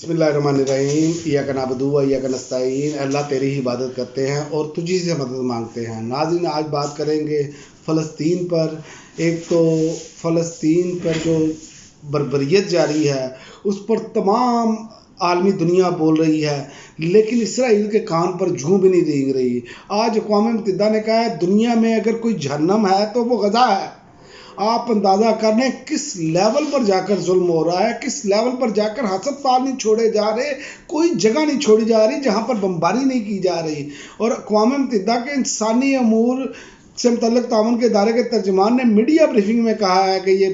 बिस्मिल्लाहिर्रहमानिर्रहीम इय्याका नअबुदु व इय्याका नस्तईन। अल्लाह तेरी ही इबादत करते हैं और तुझी से मदद मांगते हैं। नाज़रीन, आज बात करेंगे फ़लस्तीन पर। एक तो फ़लस्तीन पर जो बर्बरियत जारी है उस पर तमाम आलमी दुनिया बोल रही है, लेकिन इसराइल के कान पर जूं भी नहीं रेंग रही। आज अक़वाम मुत्तहिदा ने कहा है दुनिया में अगर कोई जहन्नम है तो वो गज़ा है। आप अंदाज़ा कर लें किस लेवल पर जाकर जुल्म हो रहा है, किस लेवल पर जाकर हसद-पाल नहीं छोड़े जा रहे, कोई जगह नहीं छोड़ी जा रही जहाँ पर बमबारी नहीं की जा रही। और अक़वाम मुत्तहिदा के इंसानी अमूर से मुतल्लिक़ ताउन के इदारे के तर्जुमान ने मीडिया ब्रीफिंग में कहा है कि ये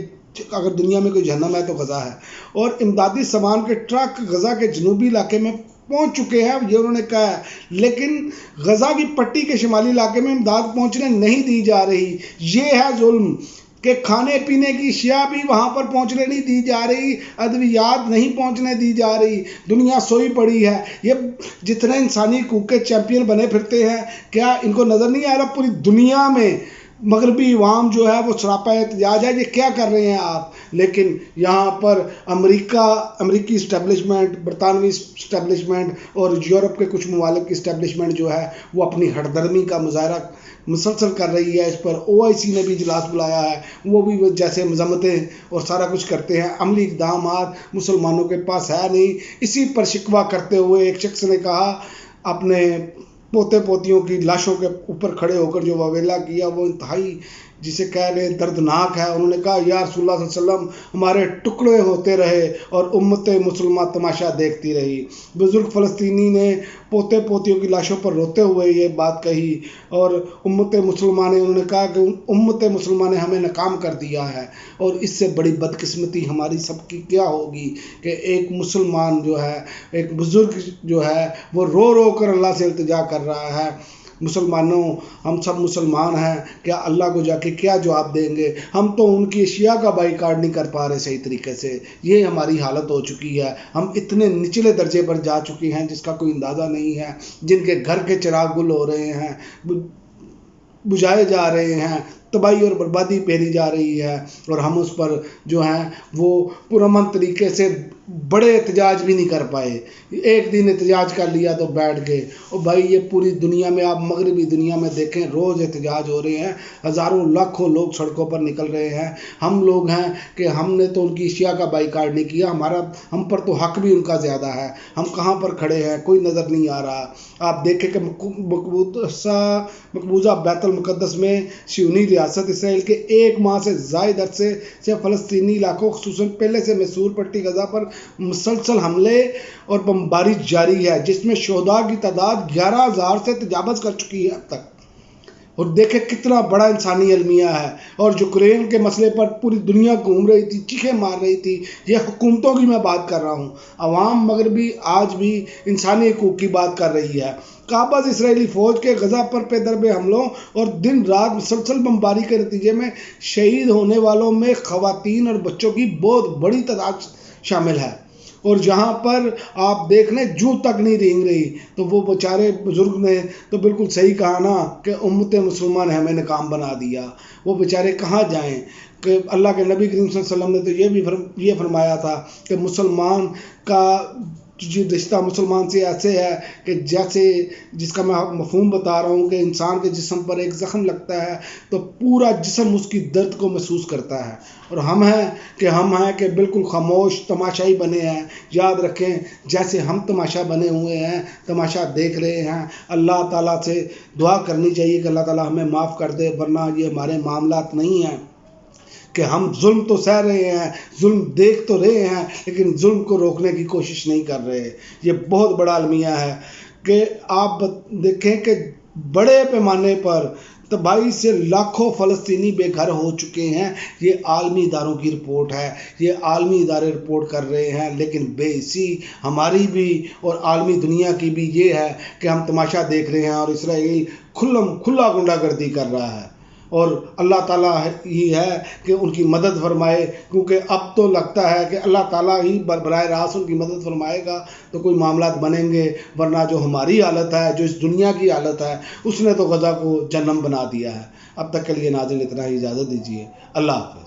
अगर दुनिया में कोई जहन्नम है तो गज़ा है। और इमदादी सामान के ट्रक गज़ा के जनूबी इलाके में पहुंच चुके हैं, ये उन्होंने कहा है, लेकिन गज़ा की पट्टी के शुमाली इलाके में इमदाद पहुंचने नहीं दी जा रही। ये है जुल्म कि खाने पीने की अशिया भी वहाँ पर पहुँचने नहीं दी जा रही, अद्वियात नहीं पहुँचने दी जा रही, दुनिया सोई पड़ी है। ये जितने इंसानी हकूक़ के चैम्पियन बने फिरते हैं, क्या इनको नज़र नहीं आ रहा पूरी दुनिया में मगरबी अवाम जो है वो सरापा एहतजाज है, ये क्या कर रहे हैं आप? लेकिन यहाँ पर अमरीकी इस्टेब्लिशमेंट, बरतानवी इस्टेब्लिशमेंट और यूरोप के कुछ ममालिक की इस्टेब्लिशमेंट जो है वो अपनी हठधर्मी का मुजाहरा मुसलसल कर रही है। इस पर OIC ने भी इजलास बुलाया है, वो भी जैसे मजम्मतें और सारा कुछ करते हैं। अमली इक़दाम मुसलमानों के पास है नहीं। इसी पर शिकवा करते हुए एक शख्स ने कहा, अपने पोते पोतियों की लाशों के ऊपर खड़े होकर जो वावेला किया वो इंतहाई जिसे कह रहे दर्दनाक है। उन्होंने कहा या रसूलुल्लाह सल्लल्लाहु अलैहि वसल्लम हमारे टुकड़े होते रहे और उम्मत मुसलमान तमाशा देखती रही। बुजुर्ग फ़लस्तीनी ने पोते पोतियों की लाशों पर रोते हुए ये बात कही और उम्मत मुसलमान ने उन्होंने कहा कि उम्मत मुसलमान ने हमें नाकाम कर दिया है और इससे बड़ी बदकिस्मती हमारी सबकी क्या होगी कि एक मुसलमान जो है, एक बुज़ुर्ग जो है वो रो रो कर अल्लाह से इल्तिजा कर रहा है। मुसलमानों, हम सब मुसलमान हैं, क्या अल्लाह को जाके क्या जवाब देंगे? हम तो उनकी अशिया का बाइकाट नहीं कर पा रहे सही तरीके से। ये हमारी हालत हो चुकी है। हम इतने निचले दर्जे पर जा चुके हैं जिसका कोई अंदाज़ा नहीं है। जिनके घर के चिराग गुल हो रहे हैं, बुझाए जा रहे हैं, तबाही और बर्बादी फैली जा रही है और हम उस पर जो हैं वो पुरअमन तरीके से बड़े एहतजाज भी नहीं कर पाए। एक दिन एहतजाज कर लिया तो बैठ गए। और भाई ये पूरी दुनिया में, आप मगरबी दुनिया में देखें, रोज़ एहतजाज हो रहे हैं, हज़ारों लाखों लोग सड़कों पर निकल रहे हैं। हम लोग हैं कि हमने तो उनकी अशिया का बाइकाट नहीं किया, हम पर तो हक भी उनका ज़्यादा है। हम कहाँ पर खड़े हैं कोई नज़र नहीं आ रहा। आप देखें कि मकबूजा बैतुल मुक़द्दस में शियोनी रियासत इसराइल के 1 माह से ज़ायद अरसे से फ़लस्तीनी इलाकों ख़ुसूसन पहले से मैसूर पट्टी गज़ा पर मुसलसल हमले और बमबारी जारी है, जिसमें शोहदा की तादाद 11,000 से तजावज़ कर चुकी है अब तक। और देखें कितना बड़ा इंसानी अलमिया है। और यूक्रेन के मसले पर पूरी दुनिया घूम रही थी, चीखें मार रही थी। ये हुकूमतों की मैं बात कर रहा हूँ। अवाम मगरबी आज भी इंसानी हकूक़ की बात कर रही है। काबज़ इसराइली फ़ौज के गज़ा पर पेदरबे हमलों और दिन रात मुसलसल बमबारी के नतीजे में शहीद होने वालों में ख़वातीन और बच्चों की बहुत बड़ी तादाद शामिल है। और जहाँ पर आप देख लें जूं तक नहीं रेंग रही, तो वो बेचारे बुज़ुर्ग ने तो बिल्कुल सही कहा ना कि उम्मत मुसलमान ने हमें नाकाम बना दिया। वो बेचारे कहाँ जाएं? कि अल्लाह के नबी करीम सल्लल्लाहु अलैहि वसल्लम ने तो ये फरमाया था कि मुसलमान का जो रिश्ता मुसलमान से ऐसे है कि जैसे, जिसका मैं मफ़हूम बता रहा हूँ कि इंसान के जिस्म पर एक ज़ख़म लगता है तो पूरा जिस्म उसकी दर्द को महसूस करता है। और हम हैं कि बिल्कुल खामोश तमाशाई बने हैं। याद रखें, जैसे हम तमाशा बने हुए हैं, तमाशा देख रहे हैं। अल्लाह ताला से दुआ करनी चाहिए कि अल्लाह ताला हमें माफ़ कर दे, वरना ये हमारे मामलात नहीं हैं कि हम जुल्म तो सह रहे हैं, जुल्म देख तो रहे हैं, लेकिन जुल्म को रोकने की कोशिश नहीं कर रहे। ये बहुत बड़ा अलमिया है कि आप देखें कि बड़े पैमाने पर तबाही से लाखों फ़लस्तीनी बेघर हो चुके हैं। ये आलमी इदारों की रिपोर्ट है, ये आलमी इदारे रिपोर्ट कर रहे हैं। लेकिन बेइसी हमारी भी और आलमी दुनिया की भी ये है कि हम तमाशा देख रहे हैं और इसराइल खुला गुंडागर्दी कर रहा है। और अल्लाह ताला ही है कि उनकी मदद फरमाए, क्योंकि अब तो लगता है कि अल्लाह ताला ही बराह रास्त उनकी मदद फरमाएगा तो कोई मामलात बनेंगे, वरना जो हमारी हालत है, जो इस दुनिया की हालत है, उसने तो गज़ा को जन्नम बना दिया है। अब तक के लिए नाज़रीन इतना ही, इजाज़त दीजिए। अल्लाह हाफ़िज़।